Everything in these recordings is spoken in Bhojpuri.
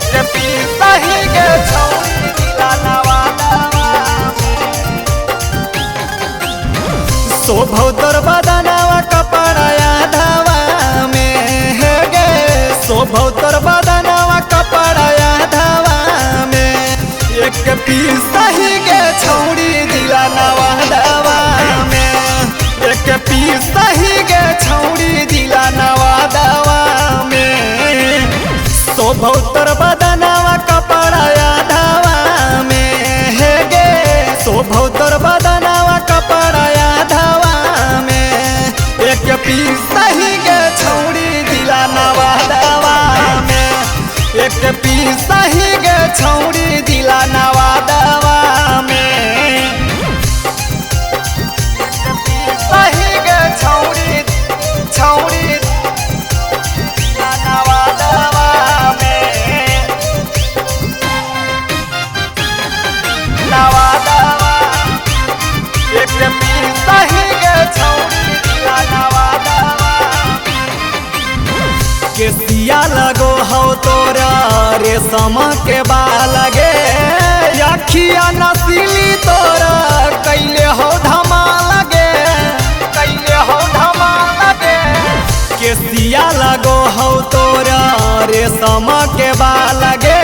एक पीस ही गे छौड़ी जिला नवादा शोभौ तोर बदनवा कपड़ा धावा में हे गे शोभौ तोर बदनवा कपड़ा धावा में एक पीस ही गे छौड़ी जिला नवादा में एक पीस ही गे छौड़ी जिला नवादा में शोभौ तोर बदनवा कपड़ा धावा में हे गे शोभौ तोर बदनवा कपड़ा धावा में एक पीस ही गे छौड़ी जिला नवादा में एक पीस ही गे छौड़ी जिला नवादा में सही गे छौड़ी छौड़ी जिला नवादा में नवादा एक पीस सही गे छौड़ी जिला नवादा केसिया लगो हो तोरा रेशम के बाल गे अखिया नसीली तोरा कैले हो धमाल गे कैले हो धमाल गे केसिया लगो हो तोरा रेशम के बाल गे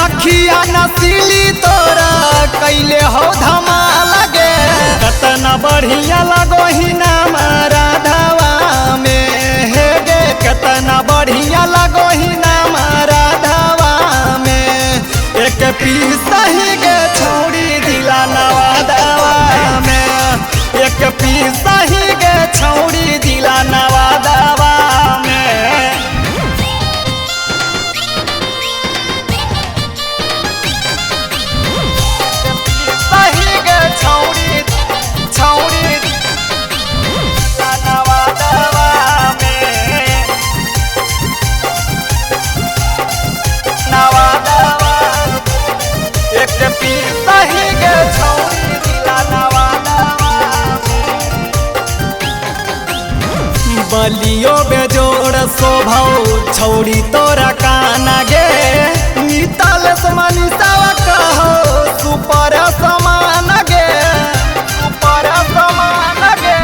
अखिया नसीली तोरा कैले हो धमाल गे कतना बढ़िया लगो ही नाम राधावा में हे गे कतना बढ़िया लगो ही नाम राधावा में एक पीस ही गे छौड़ी जिला नवादा में एक पीस ही गे छौड़ी जिला नवादा में सही गे छौड़ी छौड़ी जिला नवादा में नवादा एक पीस ही गे छौड़ी जिला नवादा बलियो बेजोड़ शोभौ छौड़ी तोरा काना गे मितल मनीषावा कहो सुपर समान गे सुपर समान गे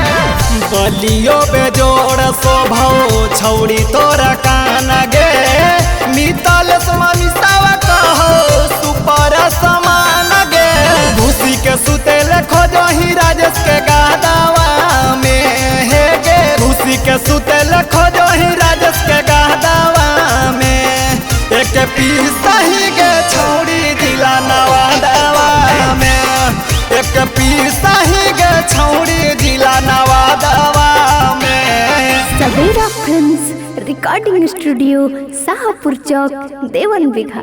बलियो बेजोड़ शोभौ छौड़ी तोरा काना गे मितल मनीषावा कहो सुपर समान गे भूसी के सुतेल खोजो ही राजेश के गादावा में हे गे भूसी के सुतेल खोजो ही राजेश के गादावा में एक पीस ही गे छौड़ी जिला नवादा में एक पीस ही गे छौड़ी जिला नवादा में सवेरा फिल्म्स रिकॉर्डिंग स्टूडियो शाहपुर चौक देवन बिघा।